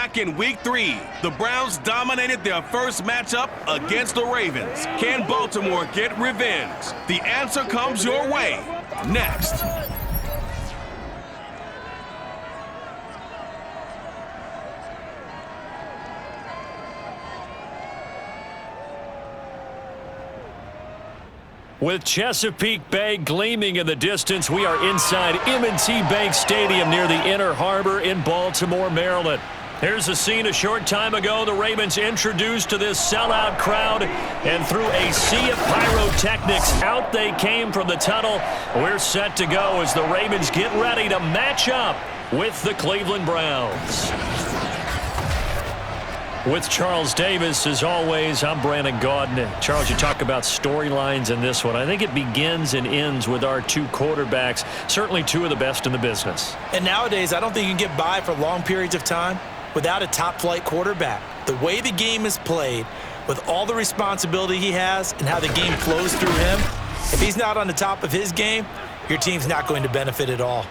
back in Week 3. The Browns dominated their first matchup against the Ravens. Can Baltimore get revenge? The answer comes your way next. With Chesapeake Bay gleaming in the distance, we are inside M&T Bank Stadium near the Inner Harbor in Baltimore, Maryland. Here's a scene a short time ago. The Ravens introduced to this sellout crowd, and through a sea of pyrotechnics, out they came from the tunnel. We're set to go as the Ravens get ready to match up with the Cleveland Browns. With Charles Davis, as always, I'm Brandon Gaudin. Charles, you talk about storylines in this one. I think it begins and ends with our two quarterbacks, certainly two of the best in the business. And nowadays, I don't think you can get by for long periods of time without a top-flight quarterback. The way the game is played, with all the responsibility he has and how the game flows through him, if he's not on the top of his game, your team's not going to benefit at all.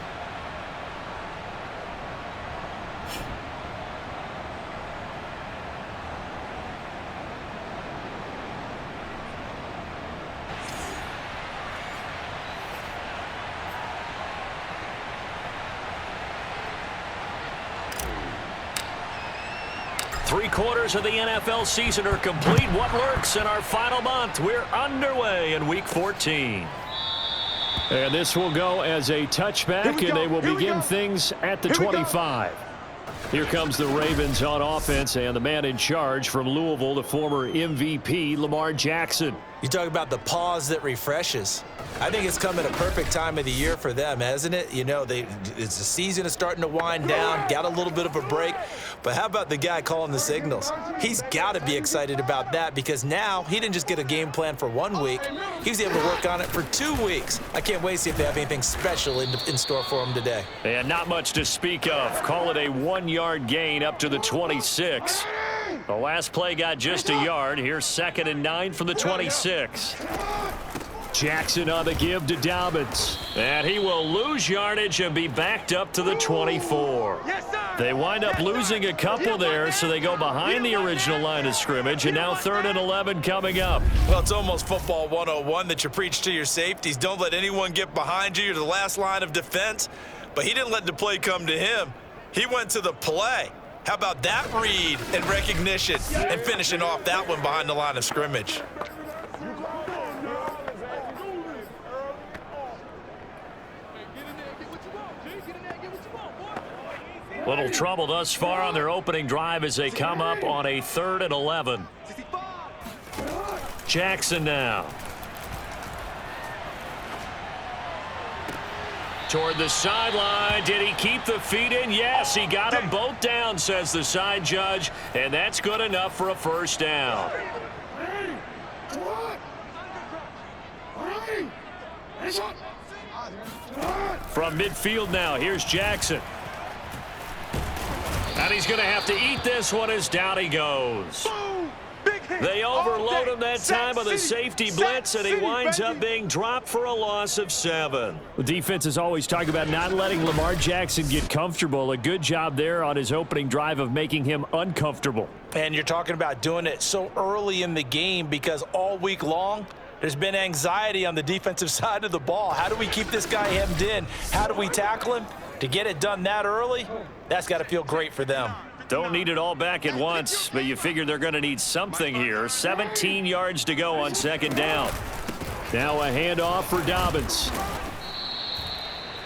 Three-quarters of the NFL season are complete. What lurks in our final month? We're underway in Week 14. And this will go as a touchback, and they will begin things at the 25. Here comes the Ravens on offense, and the man in charge from Louisville, the former MVP, Lamar Jackson. You talk about the pause that refreshes. I think it's come at a perfect time of the year for them, hasn't it? You know, it's the season is starting to wind down, got a little bit of a break. But how about the guy calling the signals? He's got to be excited about that because now he didn't just get a game plan for 1 week. He was able to work on it for 2 weeks. I can't wait to see if they have anything special in store for him today. And not much to speak of. Call it a 1-yard gain up to the 26. The last play got just a yard. Here's 2nd and 9 from the 26. Jackson on the give to Dobbins. And he will lose yardage and be backed up to the 24. They wind up losing a couple there, so they go behind the original line of scrimmage, and now 3rd and 11 coming up. Well, it's almost football 101 that you preach to your safeties. Don't let anyone get behind you. You're the last line of defense. But he didn't let the play come to him. He went to the play. How about that read and recognition and finishing off that one behind the line of scrimmage? Little trouble thus far on their opening drive as they come up on a 3rd and 11. Jackson now. Toward the sideline. Did he keep the feet in? Yes, he got them both down, says the side judge, and that's good enough for a first down. From midfield now, here's Jackson. And he's going to have to eat this one as down he goes. They overload him that time with a safety blitz, and he winds up being dropped for a loss of 7. The defense is always talking about not letting Lamar Jackson get comfortable. A good job there on his opening drive of making him uncomfortable. And you're talking about doing it so early in the game because all week long, there's been anxiety on the defensive side of the ball. How do we keep this guy hemmed in? How do we tackle him? To get it done that early, that's got to feel great for them. Don't need it all back at once, but you figure they're going to need something here. 17 yards to go on 2nd down. Now a handoff for Dobbins.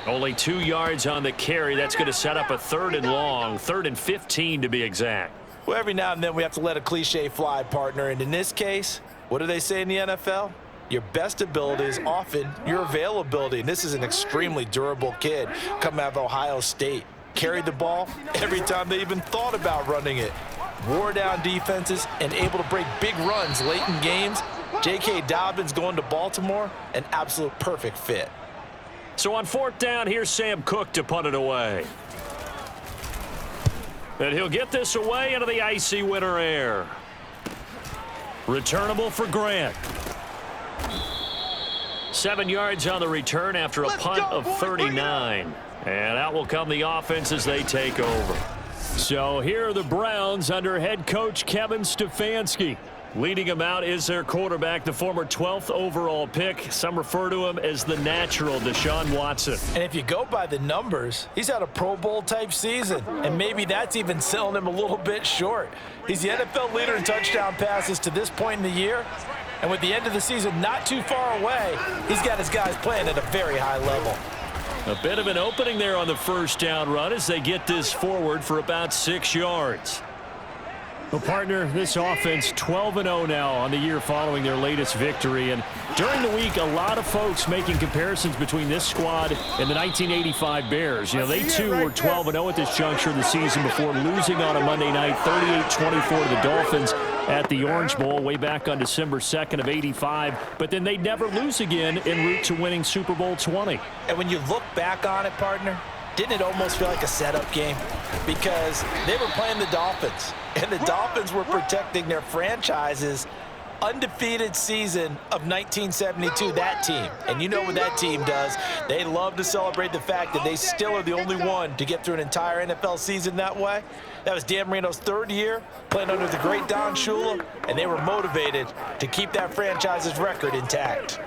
Only 2 yards on the carry. That's going to set up a 3rd and long, 3rd and 15 to be exact. Well, every now and then we have to let a cliche fly, partner. And in this case, what do they say in the NFL? Your best ability is often your availability. And this is an extremely durable kid coming out of Ohio State. Carried the ball every time they even thought about running it. Wore down defenses and able to break big runs late in games. J.K. Dobbins going to Baltimore, an absolute perfect fit. So on 4th down, here's Sam Cook to punt it away. And he'll get this away into the icy winter air. Returnable for Grant. 7 yards on the return after a punt of 39. And out will come the offense as they take over. So here are the Browns under head coach Kevin Stefanski. Leading him out is their quarterback, the former 12th overall pick. Some refer to him as the natural Deshaun Watson. And if you go by the numbers, he's had a Pro Bowl type season, and maybe that's even selling him a little bit short. He's the NFL leader in touchdown passes to this point in the year, and with the end of the season not too far away, he's got his guys playing at a very high level. A bit of an opening there on the first down run as they get this forward for about 6 yards. Well, partner, this offense 12-0 now on the year following their latest victory. And during the week, a lot of folks making comparisons between this squad and the 1985 Bears. You know, they too were 12-0 at this juncture of the season before losing on a Monday night 38-24 to the Dolphins at the Orange Bowl way back on December 2nd of '85. But then they'd never lose again en route to winning Super Bowl 20. And when you look back on it, partner, didn't it almost feel like a setup game? Because they were playing the Dolphins, and the Dolphins were protecting their franchise's undefeated season of 1972, that team. And you know what that team does. They love to celebrate the fact that they still are the only one to get through an entire NFL season that way. That was Dan Marino's 3rd year playing under the great Don Shula, and they were motivated to keep that franchise's record intact.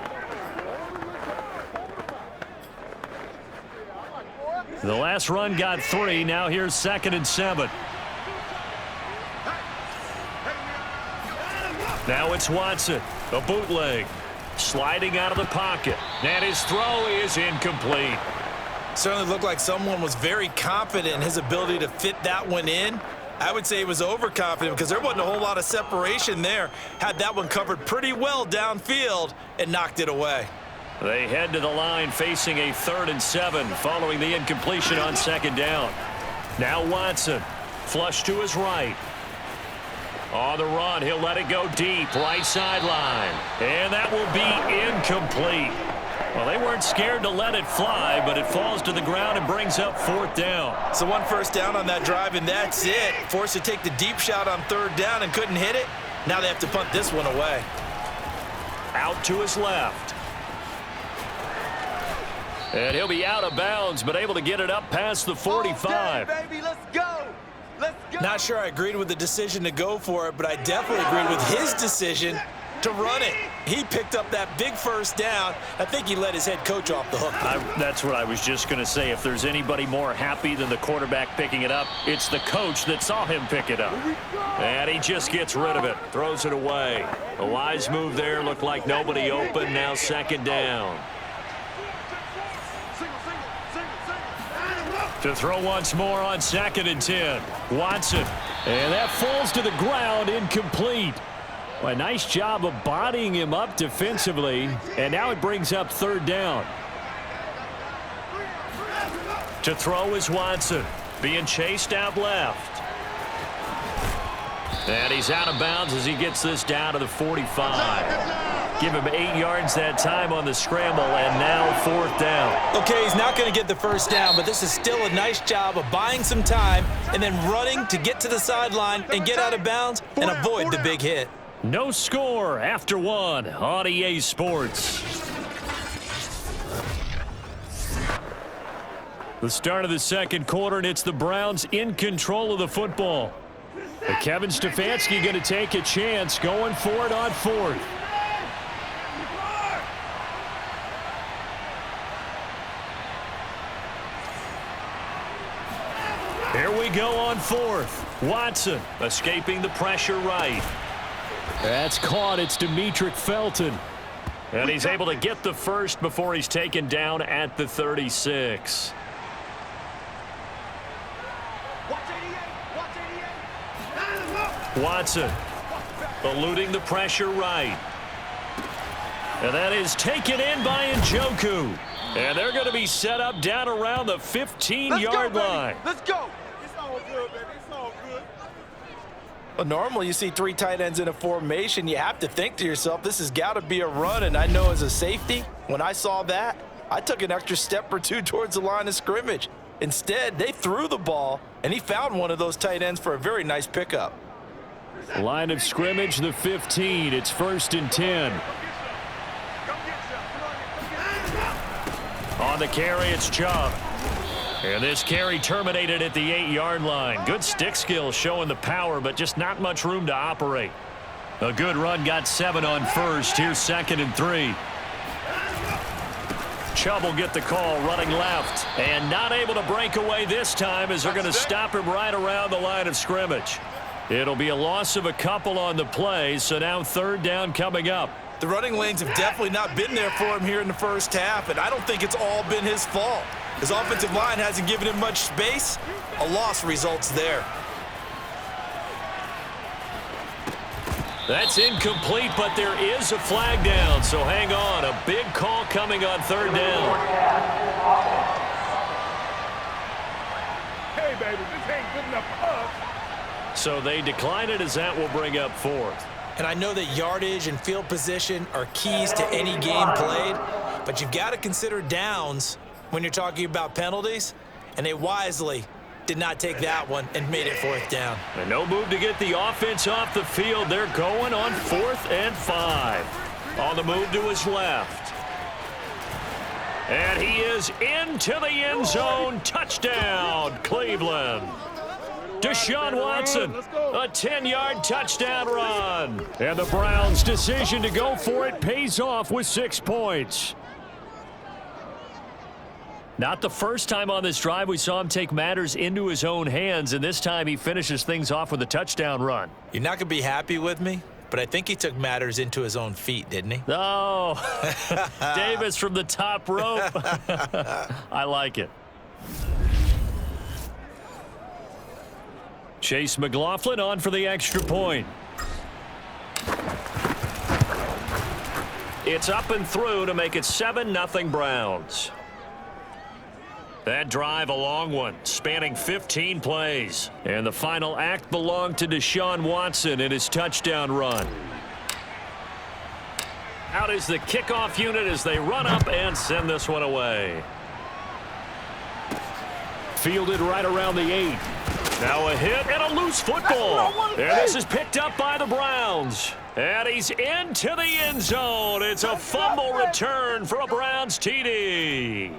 The last run got 3. Now here's 2nd and 7. Now it's Watson, a bootleg, sliding out of the pocket, and his throw is incomplete. Certainly looked like someone was very confident in his ability to fit that one in. I would say he was overconfident because there wasn't a whole lot of separation there. Had that one covered pretty well downfield and knocked it away. They head to the line facing a 3rd and 7 following the incompletion on 2nd down. Now Watson, flush to his right. On the run, he'll let it go deep, right sideline. And that will be incomplete. Well, they weren't scared to let it fly, but it falls to the ground and brings up 4th down. So 1 first down on that drive, and that's it. Forced to take the deep shot on 3rd down and couldn't hit it. Now they have to punt this one away. Out to his left. And he'll be out of bounds, but able to get it up past the 45. Okay, baby, let's go. Let's go. Not sure I agreed with the decision to go for it, but I definitely agreed with his decision to run it. He picked up that big first down. I think he let his head coach off the hook. That's what I was just going to say. If there's anybody more happy than the quarterback picking it up, it's the coach that saw him pick it up. And he just gets rid of it, throws it away. A wise move there. Looked like nobody open. Now 2nd down. To throw once more on 2nd and 10. Watson. And that falls to the ground, incomplete. Well, a nice job of bodying him up defensively. And now it brings up 3rd down. To throw is Watson. Being chased out left. And he's out of bounds as he gets this down to the 45. Give him 8 yards that time on the scramble, and now 4th down. Okay, he's not going to get the first down, but this is still a nice job of buying some time and then running to get to the sideline and get out of bounds and avoid the big hit. No score after 1 on EA Sports. The start of the 2nd quarter, and it's the Browns in control of the football. But Kevin Stefanski going to take a chance, going for it on 4th. Here we go on 4th. Watson escaping the pressure right. That's caught. It's Demetric Felton. And he's able to get the first before he's taken down at the 36. Watson eluding the pressure right. And that is taken in by Njoku. And they're going to be set up down around the 15-yard line. Let's go. It's all good, baby. It's all good. Well, normally you see 3 tight ends in a formation. You have to think to yourself, this has got to be a run. And I know as a safety, when I saw that, I took an extra step or 2 towards the line of scrimmage. Instead, they threw the ball, and he found one of those tight ends for a very nice pickup. Line of scrimmage, the 15. It's 1st and 10. On the carry, it's Chubb. And this carry terminated at the 8-yard line. Good stick skills showing the power, but just not much room to operate. A good run got 7 on first. Here's 2nd and 3. Chubb will get the call running left. And not able to break away this time as they're going to stop him right around the line of scrimmage. It'll be a loss of a couple on the play, so now 3rd down coming up. The running lanes have definitely not been there for him here in the first half, and I don't think it's all been his fault. His offensive line hasn't given him much space. A loss results there. That's incomplete, but there is a flag down, so hang on. A big call coming on 3rd down. Hey, baby, this ain't good enough for us. So they decline it as that will bring up 4th. And I know that yardage and field position are keys to any game played, but you've got to consider downs when you're talking about penalties, and they wisely did not take that one and made it 4th down. And no move to get the offense off the field. They're going on 4th and 5. On the move to his left. And he is into the end zone. Touchdown, Cleveland. Deshaun Watson, a 10-yard touchdown run. And the Browns' decision to go for it pays off with 6 points. Not the first time on this drive we saw him take matters into his own hands, and this time he finishes things off with a touchdown run. You're not going to be happy with me, but I think he took matters into his own feet, didn't he? Oh, Davis from the top rope. I like it. Chase McLaughlin on for the extra point. It's up and through to make it 7-0 Browns. That drive a long one, spanning 15 plays. And the final act belonged to Deshaun Watson in his touchdown run. Out is the kickoff unit as they run up and send this one away. Fielded right around the 8. Now a hit and a loose football. And this is picked up by the Browns. And he's into the end zone. It's a fumble return for a Browns TD.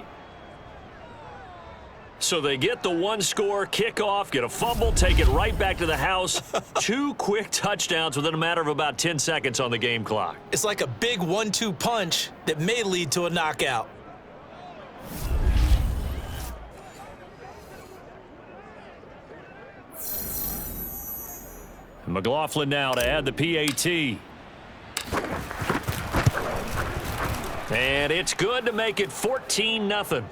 So they get the 1-score kickoff, get a fumble, take it right back to the house. 2 quick touchdowns within a matter of about 10 seconds on the game clock. It's like a big 1-2 punch that may lead to a knockout. McLaughlin now to add the PAT. And it's good to make it 14-0.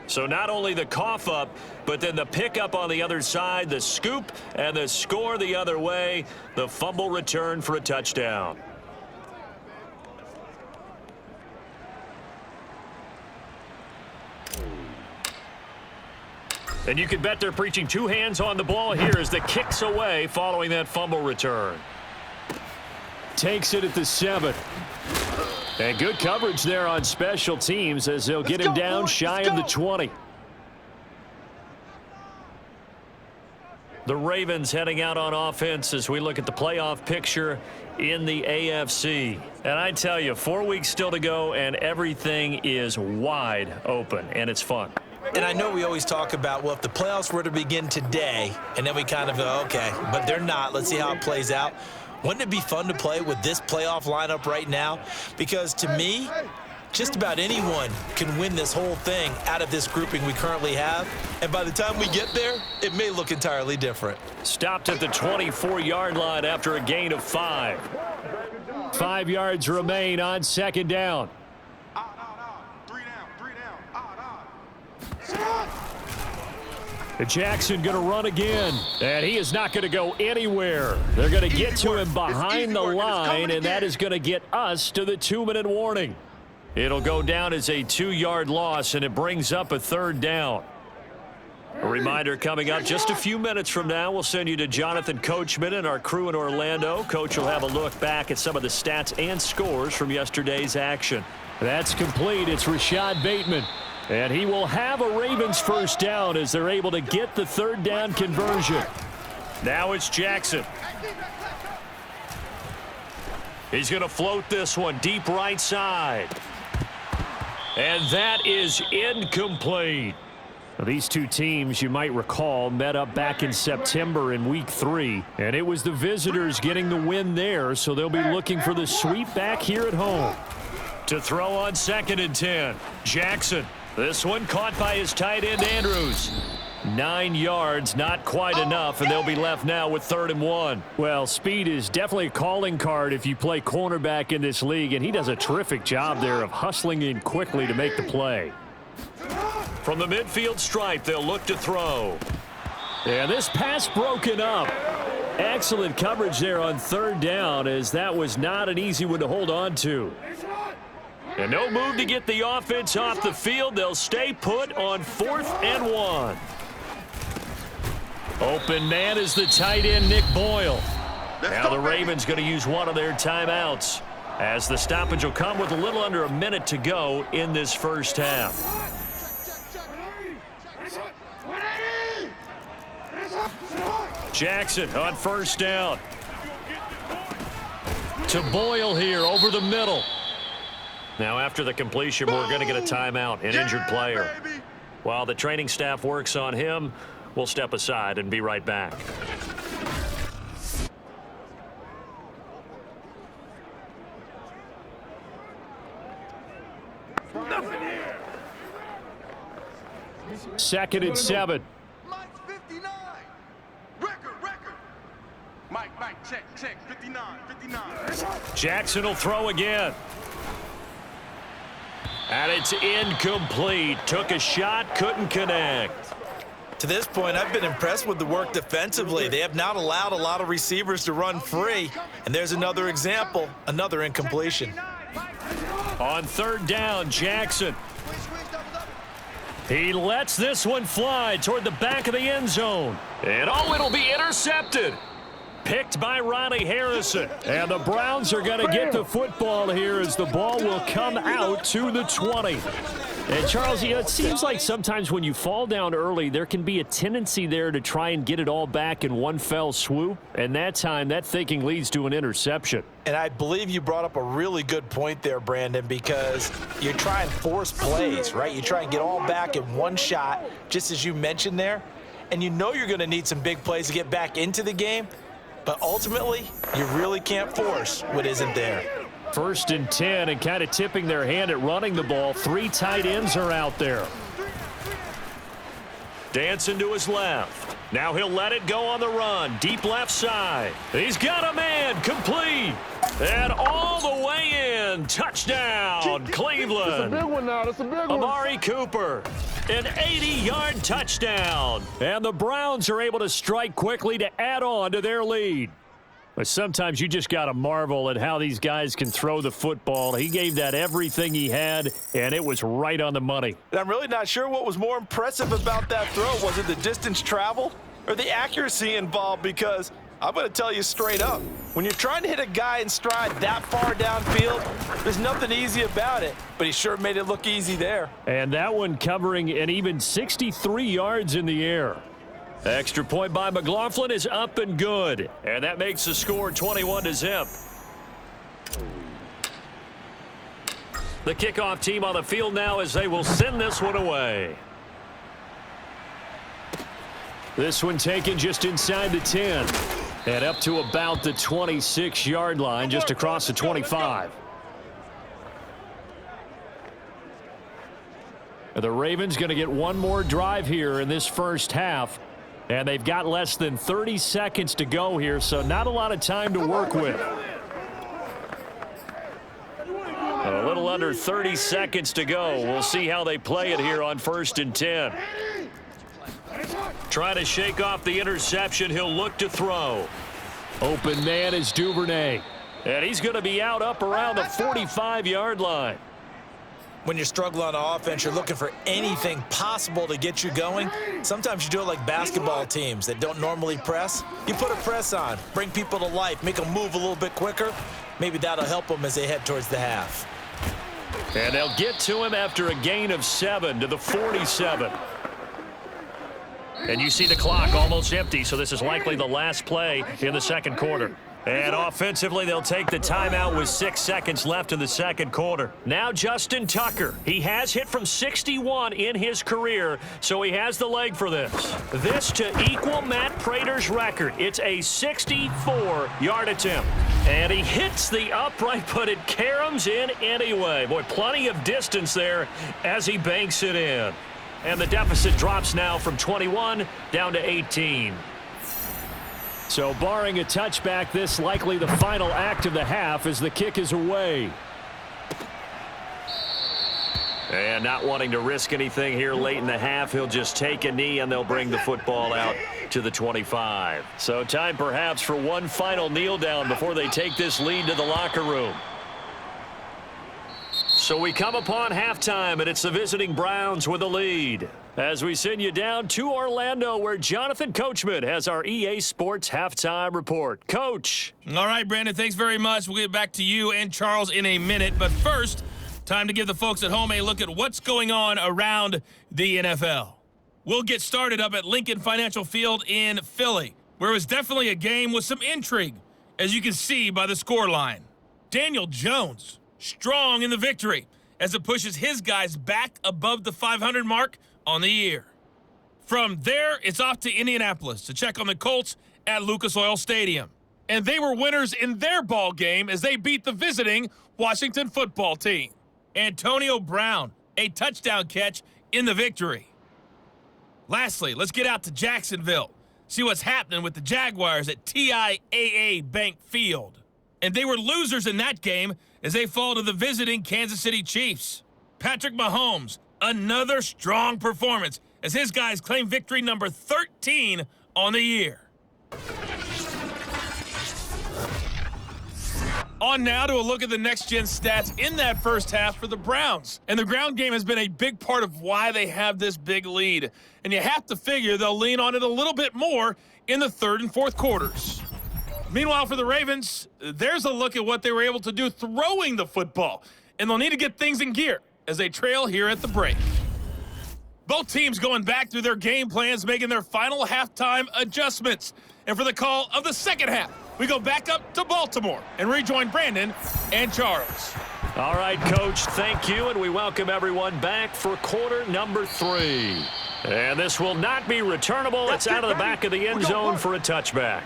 So not only the cough up, but then the pickup on the other side, the scoop, and the score the other way, the fumble return for a touchdown. And you can bet they're preaching 2 hands on the ball here as the kick's away following that fumble return. Takes it at the 7. And good coverage there on special teams as they'll get him down shy of the 20. The Ravens heading out on offense as we look at the playoff picture in the AFC. And I tell you, 4 weeks still to go, and everything is wide open, and it's fun. And I know we always talk about, well, if the playoffs were to begin today, and then we kind of go, okay, but they're not. Let's see how it plays out. Wouldn't it be fun to play with this playoff lineup right now? Because to me, just about anyone can win this whole thing out of this grouping we currently have. And by the time we get there, it may look entirely different. Stopped at the 24-yard line after a gain of 5. 5 yards remain on 2nd down. 3 down. Jackson going to run again, and he is not going to go anywhere. They're going to get to him behind the line, and that is going to get us to the 2-minute warning. It'll go down as a 2-yard loss, and it brings up a 3rd down. A reminder coming up just a few minutes from now, we'll send you to Jonathan Coachman and our crew in Orlando. Coach will have a look back at some of the stats and scores from yesterday's action. That's complete. It's Rashad Bateman. And he will have a Ravens 1st down as they're able to get the 3rd down conversion. Now it's Jackson. He's going to float this one deep right side. And that is incomplete. These two teams, you might recall, met up back in September in Week 3, and it was the visitors getting the win there, so they'll be looking for the sweep back here at home. To throw on 2nd and 10, Jackson. This one caught by his tight end, Andrews. 9 yards, not quite enough, and they'll be left now with 3rd and 1. Well, speed is definitely a calling card if you play cornerback in this league, and he does a terrific job there of hustling in quickly to make the play. From the midfield stripe, they'll look to throw. And this pass broken up. Excellent coverage there on 3rd down, as that was not an easy one to hold on to. And no move to get the offense off the field. They'll stay put on 4th and 1. Open man is the tight end, Nick Boyle. Now the Ravens going to use one of their timeouts, as the stoppage will come with a little under a minute to go in this first half. Jackson on 1st down. To Boyle here over the middle. Now after the completion, we're going to get a timeout, an injured player. While the training staff works on him, we'll step aside and be right back. Second and 7. Mike's 59. Record. Mike, check. 59. Jackson will throw again. And it's incomplete. Took a shot, couldn't connect. To this point, I've been impressed with the work defensively. They have not allowed a lot of receivers to run free. And there's another example, another incompletion. On 3rd down, Jackson. He lets this one fly toward the back of the end zone. And it'll be intercepted. Picked by Ronnie Harrison. And the Browns are going to get the football here as the ball will come out to the 20. And Charles, it seems like sometimes when you fall down early, there can be a tendency there to try and get it all back in one fell swoop. And that time, that thinking leads to an interception. And I believe you brought up a really good point there, Brandon, because you try and force plays, right? You try and get all back in one shot, just as you mentioned there. And you know you're going to need some big plays to get back into the game. But ultimately, you really can't force what isn't there. 1st and 10, and kind of tipping their hand at running the ball. 3 tight ends are out there. Dancing to his left. Now he'll let it go on the run. Deep left side. He's got a man. Complete. And all the way in. Touchdown, Cleveland. That's a big one now. That's a big one. Amari Cooper. An 80-yard touchdown. And the Browns are able to strike quickly to add on to their lead. But sometimes you just got to marvel at how these guys can throw the football. He gave that everything he had, and it was right on the money. And I'm really not sure what was more impressive about that throw. Was it the distance traveled or the accuracy involved? Because I'm going to tell you straight up, when you're trying to hit a guy in stride that far downfield, there's nothing easy about it. But he sure made it look easy there. And that one covering an even 63 yards in the air. Extra point by McLaughlin is up and good. And that makes the score 21-0. The kickoff team on the field now as they will send this one away. This one taken just inside the 10. And up to about the 26-yard line, just across the 25. The Ravens going to get one more drive here in this first half. And they've got less than 30 seconds to go here, so not a lot of time to work with. A little under 30 seconds to go. We'll see how they play it here on 1st and 10. Trying to shake off the interception. He'll look to throw. Open man is Duvernay. And he's going to be out up around the 45-yard line. When you're struggling on offense, you're looking for anything possible to get you going. Sometimes you do it like basketball teams that don't normally press. You put a press on, bring people to life, make them move a little bit quicker. Maybe that'll help them as they head towards the half. And they'll get to him after a gain of 7 to the 47. And you see the clock almost empty, so this is likely the last play in the second quarter. And offensively, they'll take the timeout with 6 seconds left in the second quarter. Now Justin Tucker. He has hit from 61 in his career, so he has the leg for this. This to equal Matt Prater's record. It's a 64-yard attempt. And he hits the upright, but it caroms in anyway. Boy, plenty of distance there as he banks it in. And the deficit drops now from 21 down to 18. So barring a touchback, this likely the final act of the half as the kick is away. And not wanting to risk anything here late in the half, he'll just take a knee and they'll bring the football out to the 25. So time perhaps for one final kneel down before they take this lead to the locker room. So we come upon halftime, and it's the visiting Browns with the lead. As we send you down to Orlando, where Jonathan Coachman has our EA Sports halftime report. Coach. All right, Brandon, thanks very much. We'll get back to you and Charles in a minute. But first, time to give the folks at home a look at what's going on around the NFL. We'll get started up at Lincoln Financial Field in Philly, where it was definitely a game with some intrigue, as you can see by the scoreline. Daniel Jones, strong in the victory, as it pushes his guys back above the 500 mark on the year. From there, it's off to Indianapolis to check on the Colts at Lucas Oil Stadium. And they were winners in their ball game as they beat the visiting Washington football team. Antonio Brown, a touchdown catch in the victory. Lastly, let's get out to Jacksonville, see what's happening with the Jaguars at TIAA Bank Field. And they were losers in that game as they fall to the visiting Kansas City Chiefs. Patrick Mahomes, another strong performance as his guys claim victory number 13 on the year. On now to a look at the next-gen stats in that first half for the Browns. And the ground game has been a big part of why they have this big lead. And you have to figure they'll lean on it a little bit more in the third and fourth quarters. Meanwhile, for the Ravens, there's a look at what they were able to do throwing the football. And they'll need to get things in gear as they trail here at the break. Both teams going back through their game plans, making their final halftime adjustments. And for the call of the second half, we go back up to Baltimore and rejoin Brandon and Charles. All right, Coach, thank you, and we welcome everyone back for quarter number 3. And this will not be returnable. It's out of the back of the end zone for a touchback.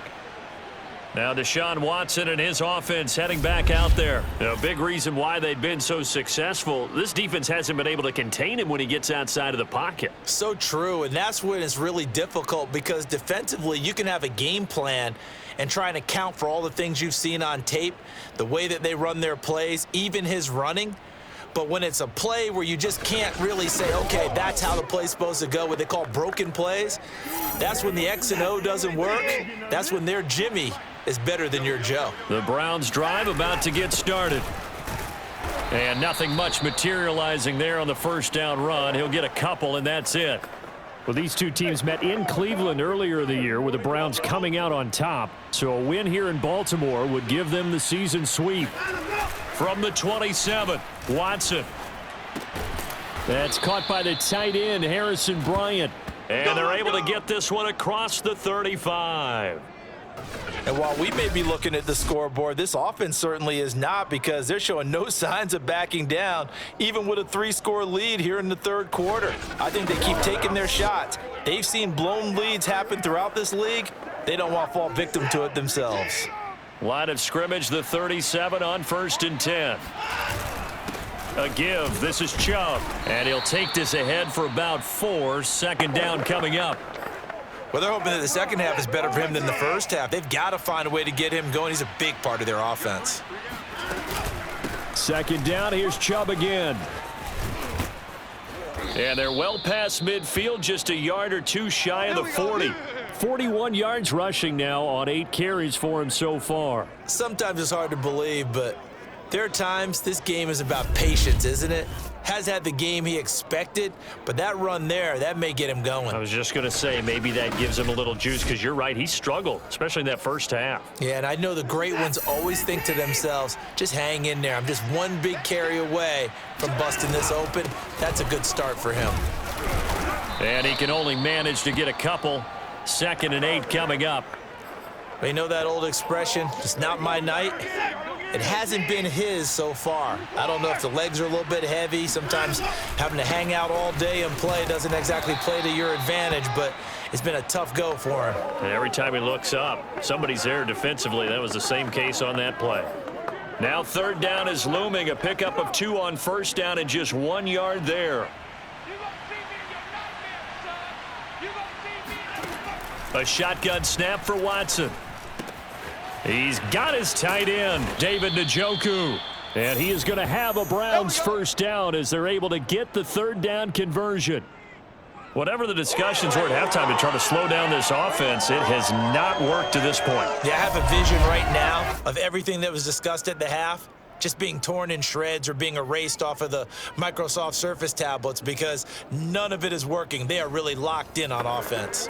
Now Deshaun Watson and his offense heading back out there. A big reason why they've been so successful, this defense hasn't been able to contain him when he gets outside of the pocket. So true, and that's when it's really difficult because defensively you can have a game plan and try and account for all the things you've seen on tape, the way that they run their plays, even his running. But when it's a play where you just can't really say, okay, that's how the play's supposed to go, what they call broken plays, that's when the X and O doesn't work. That's when their Jimmy is better than your Joe. The Browns drive about to get started. And nothing much materializing there on the first down run. He'll get a couple, and that's it. Well, these two teams met in Cleveland earlier in the year with the Browns coming out on top. So a win here in Baltimore would give them the season sweep. From the 27, Watson. That's caught by the tight end, Harrison Bryant. And they're able to get this one across the 35. And while we may be looking at the scoreboard, this offense certainly is not because they're showing no signs of backing down, even with a 3-score lead here in the third quarter. I think they keep taking their shots. They've seen blown leads happen throughout this league. They don't want to fall victim to it themselves. Line of scrimmage, the 37 on 1st and 10. A give. This is Chubb. And he'll take this ahead for about 4. Second down coming up. Well, they're hoping that the second half is better for him than the first half. They've got to find a way to get him going. He's a big part of their offense. Second down, here's Chubb again. And they're well past midfield, just a yard or two shy of the 40. 41 yards rushing now on 8 carries for him so far. Sometimes it's hard to believe, but there are times this game is about patience, isn't it? Has had the game he expected, but that run there, that may get him going. I was just going to say, maybe that gives him a little juice, because you're right, he struggled, especially in that first half. Yeah, and I know the great ones always think to themselves, just hang in there. I'm just one big carry away from busting this open. That's a good start for him. And he can only manage to get a couple. 2nd and 8 coming up. But you know that old expression, it's not my night? It hasn't been his so far. I don't know if the legs are a little bit heavy. Sometimes having to hang out all day and play doesn't exactly play to your advantage, but it's been a tough go for him. And every time he looks up, somebody's there defensively. That was the same case on that play. Now third down is looming. A pickup of 2 on first down and just 1 yard there. A shotgun snap for Watson. He's got his tight end, David Njoku. And he is going to have a Browns first down as they're able to get the third down conversion. Whatever the discussions were at halftime to try to slow down this offense, it has not worked to this point. Yeah, I have a vision right now of everything that was discussed at the half just being torn in shreds or being erased off of the Microsoft Surface tablets because none of it is working. They are really locked in on offense.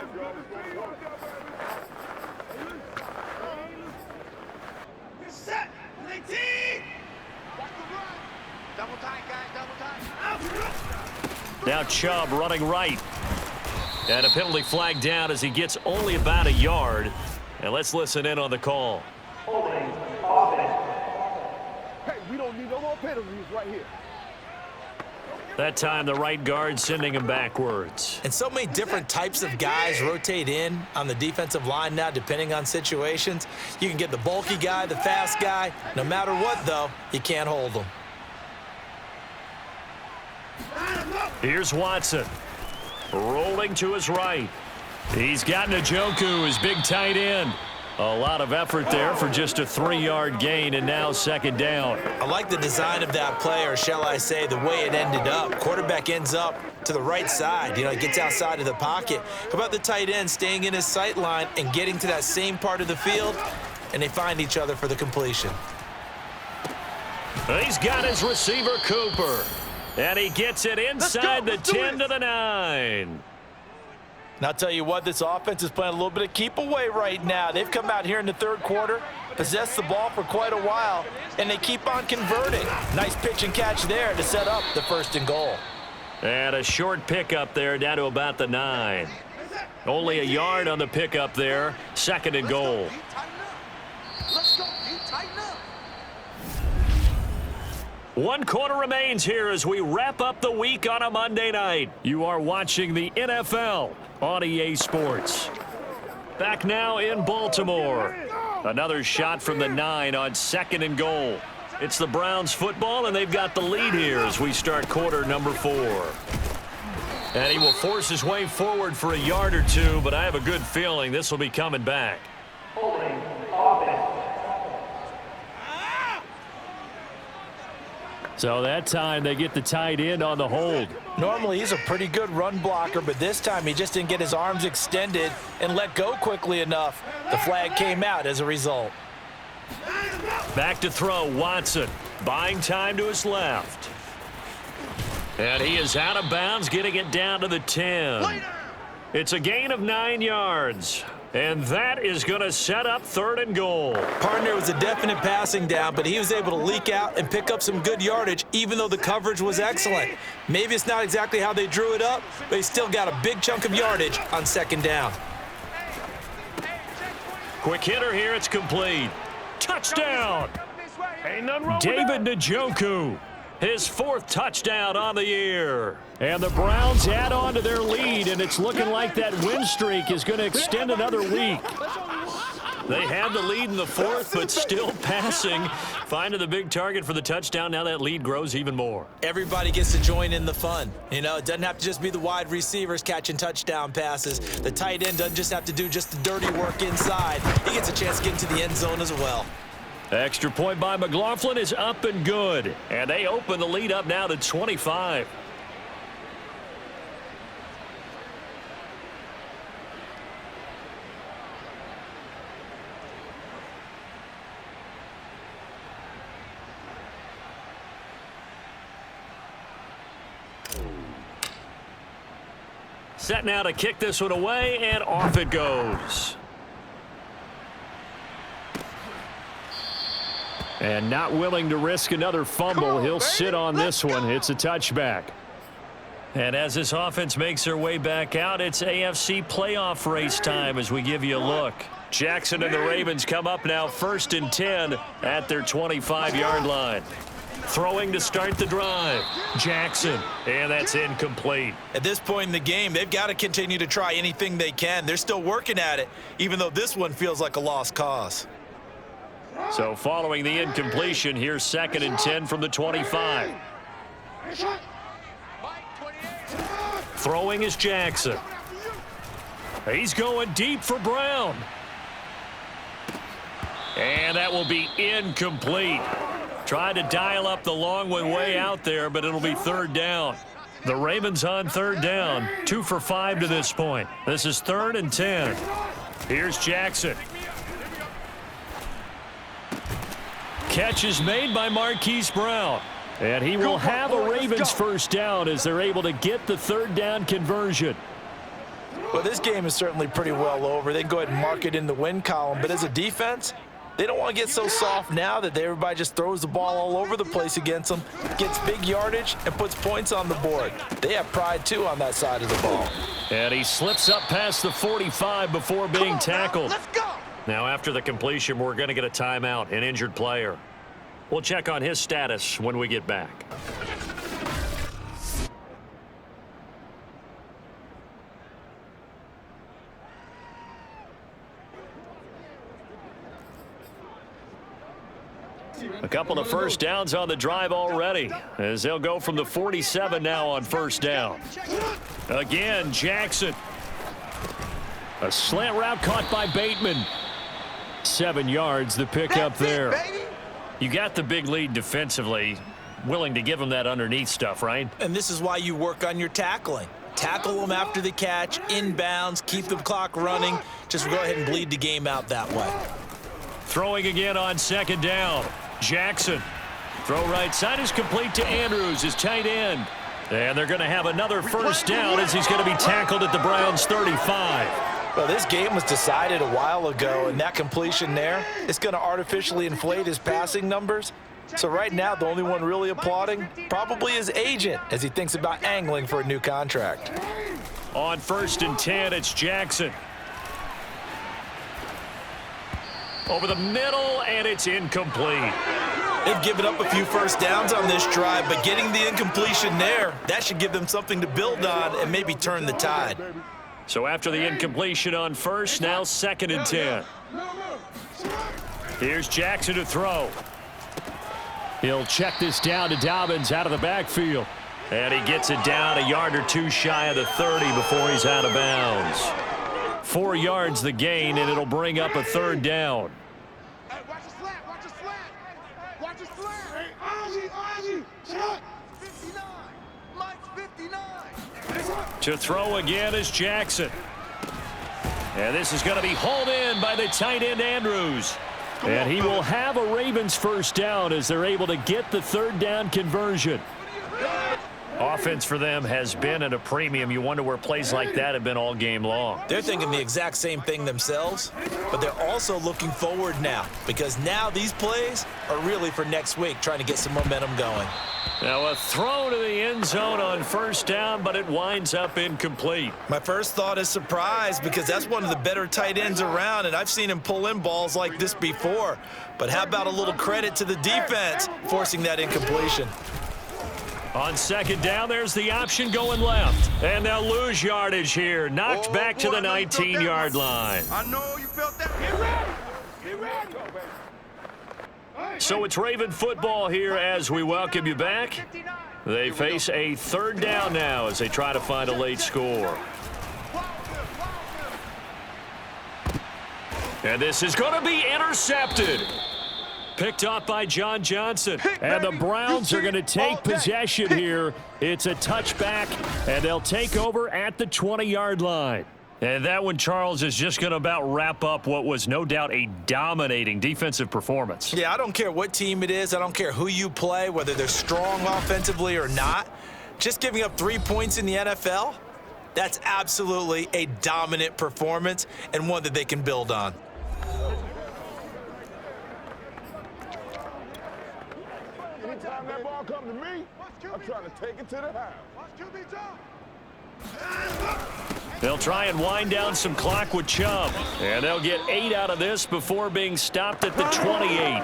Now Chubb running right. And a penalty flag down as he gets only about a yard. And let's listen in on the call. Hey, we don't need no more penalties right here. That time the right guard sending him backwards. And so many different types of guys rotate in on the defensive line now depending on situations. You can get the bulky guy, the fast guy. No matter what, though, you can't hold them. Here's Watson. Rolling to his right. He's got Njoku, his big tight end. A lot of effort there for just a 3-yard gain, and now second down. I like the design of that play, or shall I say the way it ended up. Quarterback ends up to the right side. You know, he gets outside of the pocket. How about the tight end staying in his sight line and getting to that same part of the field, and they find each other for the completion. He's got his receiver, Cooper. And he gets it inside the 10 to the 9. And I'll tell you what, this offense is playing a little bit of keep away right now. They've come out here in the third quarter, possessed the ball for quite a while, and they keep on converting. Nice pitch and catch there to set up the 1st and goal. And a short pickup there down to about the 9. Only a yard on the pickup there. 2nd and goal. Let's go. You tighten up. 1 quarter remains here as we wrap up the week on a Monday night. You are watching the NFL on EA Sports. Back now in Baltimore. Another shot from the 9 on 2nd and goal. It's the Browns football, and they've got the lead here as we start quarter number 4. And he will force his way forward for a yard or 2, but I have a good feeling this will be coming back. So that time they get the tight end on the hold. Normally he's a pretty good run blocker, but this time he just didn't get his arms extended and let go quickly enough. The flag came out as a result. Back to throw, Watson. Buying time to his left. And he is out of bounds, getting it down to the 10. It's a gain of 9 yards. And that is going to set up 3rd and goal. Partner was a definite passing down, but he was able to leak out and pick up some good yardage, even though the coverage was excellent. Maybe it's not exactly how they drew it up, but he still got a big chunk of yardage on 2nd down. Quick hitter here, it's complete. Touchdown! Ain't nothing wrong David Njoku, his 4th touchdown on the year. And the Browns add on to their lead, and it's looking like that win streak is going to extend another week. They had the lead in the 4th, but still passing. Finding the big target for the touchdown. Now that lead grows even more. Everybody gets to join in the fun. You know, it doesn't have to just be the wide receivers catching touchdown passes. The tight end doesn't just have to do just the dirty work inside. He gets a chance to get into the end zone as well. Extra point by McLaughlin is up and good. And they open the lead up now to 25. Set now to kick this one away, and off it goes. And not willing to risk another fumble. He'll sit on this one. It's a touchback. And as this offense makes their way back out, it's AFC playoff race time as we give you a look. Jackson and the Ravens come up now 1st and 10 at their 25-yard line. Throwing to start the drive. Jackson, and that's incomplete. At this point in the game, they've got to continue to try anything they can. They're still working at it, even though this one feels like a lost cause. So following the incompletion, here's 2nd and 10 from the 25. Throwing is Jackson. He's going deep for Brown. And that will be incomplete. Tried to dial up the long one way out there, but it'll be 3rd down. The Ravens on 3rd down, 2 for 5 to this point. This is 3rd and 10. Here's Jackson. Catch is made by Marquise Brown. And he will have a Ravens 1st down as they're able to get the 3rd down conversion. Well, this game is certainly pretty well over. They can go ahead and mark it in the win column, but as a defense, they don't want to get so soft now that everybody just throws the ball all over the place against them, gets big yardage, and puts points on the board. They have pride, too, on that side of the ball. And he slips up past the 45 before being tackled. Let's go. Now, after the completion, we're going to get a timeout, an injured player. We'll check on his status when we get back. A couple of 1st downs on the drive already, as they'll go from the 47 now on 1st down. Again, Jackson. A slant route caught by Bateman. 7 yards, the pickup there. You got the big lead defensively, willing to give them that underneath stuff, right? And this is why you work on your tackling. Tackle them after the catch, inbounds, keep the clock running. Just go ahead and bleed the game out that way. Throwing again on 2nd down. Jackson. Throw right side is complete to Andrews, his tight end. And they're going to have another 1st down as he's going to be tackled at the Browns' 35. Well, this game was decided a while ago, and that completion there is going to artificially inflate his passing numbers. So right now, the only one really applauding probably his agent as he thinks about angling for a new contract. On 1st and 10, it's Jackson. Over the middle, and it's incomplete. They've given up a few 1st downs on this drive, but getting the incompletion there, that should give them something to build on and maybe turn the tide. So after the incompletion on 1st, now 2nd and 10. Here's Jackson to throw. He'll check this down to Dobbins out of the backfield. And he gets it down a yard or 2 shy of the 30 before he's out of bounds. 4 yards the gain, and it'll bring up a 3rd down. Hey, watch the slant, watch the slant. Watch the slant. Hey, Ozzie, shot. 59. Mike's 59. To throw again is Jackson. And this is going to be hauled in by the tight end Andrews. And he will have a Ravens 1st down as they're able to get the 3rd down conversion. Offense for them has been at a premium. You wonder where plays like that have been all game long. They're thinking the exact same thing themselves, but they're also looking forward now because now these plays are really for next week, trying to get some momentum going. Now a throw to the end zone on 1st down, but it winds up incomplete. My first thought is surprise because that's one of the better tight ends around, and I've seen him pull in balls like this before. But how about a little credit to the defense forcing that incompletion? On 2nd down, there's the option going left. And they'll lose yardage here. Knocked back to the 19-yard line. I know you felt that. Get ready. Get ready. So it's Raven football here as we welcome you back. They face a 3rd down now as they try to find a late score. And this is going to be intercepted. Picked off by John Johnson. And the Browns are going to take possession here. It's a touchback, and they'll take over at the 20-yard line. And that one, Charles, is just going to about wrap up what was no doubt a dominating defensive performance. Yeah, I don't care what team it is. I don't care who you play, whether they're strong offensively or not. Just giving up 3 points in the NFL, that's absolutely a dominant performance and one that they can build on. Anytime that ball come to me, I'm trying to take it to the house. Watch QB jump. They'll try and wind down some clock with Chubb. And they'll get 8 out of this before being stopped at the 28.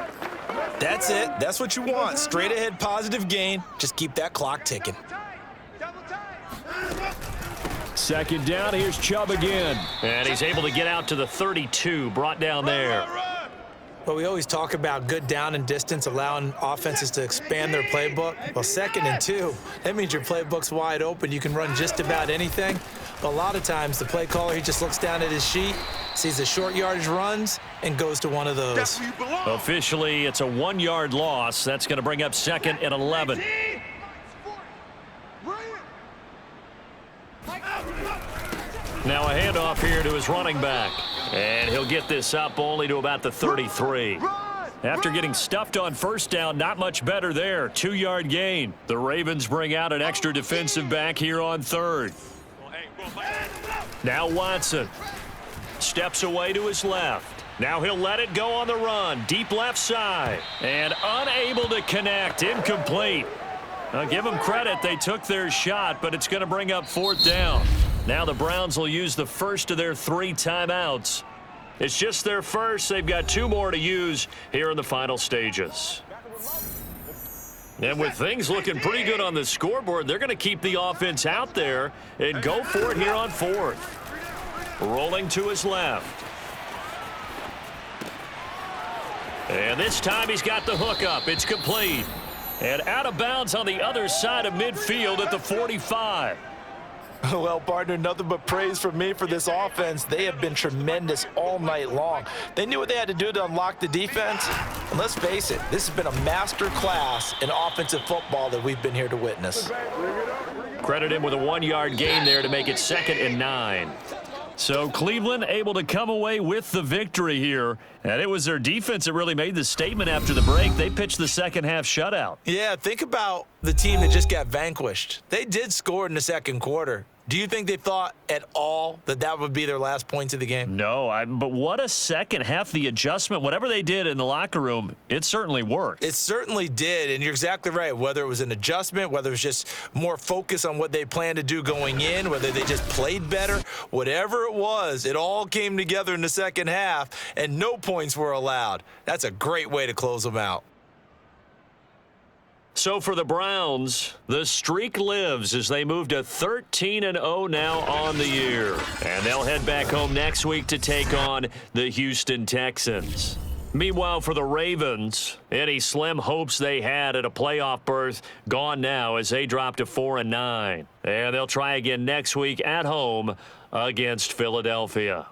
That's it. That's what you want. Straight ahead positive gain. Just keep that clock ticking. Second down, here's Chubb again. And he's able to get out to the 32, brought down there. But we always talk about good down and distance, allowing offenses to expand their playbook. Well, 2nd and 2, that means your playbook's wide open. You can run just about anything. But a lot of times, the play caller, he just looks down at his sheet, sees the short yardage runs, and goes to one of those. Officially, it's a 1-yard loss. That's going to bring up 2nd and 11. Now a handoff here to his running back. And he'll get this up only to about the 33. After getting stuffed on first down, not much better there. 2-yard gain. The Ravens bring out an extra defensive back here on 3rd. Now Watson steps away to his left. Now he'll let it go on the run. Deep left side. And unable to connect. Incomplete. I'll give them credit. They took their shot, but it's going to bring up 4th down. Now the Browns will use the first of their 3 timeouts. It's just their first. They've got 2 more to use here in the final stages. And with things looking pretty good on the scoreboard, they're going to keep the offense out there and go for it here on 4th. Rolling to his left. And this time he's got the hook up. It's complete. And out of bounds on the other side of midfield at the 45. Well, partner, nothing but praise from me for this offense. They have been tremendous all night long. They knew what they had to do to unlock the defense. And let's face it, this has been a master class in offensive football that we've been here to witness. Credit him with a 1-yard gain there to make it 2nd and 9. So Cleveland able to come away with the victory here. And it was their defense that really made the statement after the break. They pitched the second half shutout. Yeah, think about the team that just got vanquished. They did score in the 2nd quarter. Do you think they thought at all that that would be their last points of the game? No, but what a second half. The adjustment, whatever they did in the locker room, it certainly worked. It certainly did, and you're exactly right. Whether it was an adjustment, whether it was just more focus on what they planned to do going in, whether they just played better, whatever it was, it all came together in the second half, and no points were allowed. That's a great way to close them out. So for the Browns, the streak lives as they move to 13-0 now on the year. And they'll head back home next week to take on the Houston Texans. Meanwhile, for the Ravens, any slim hopes they had at a playoff berth gone now as they drop to 4-9. And they'll try again next week at home against Philadelphia.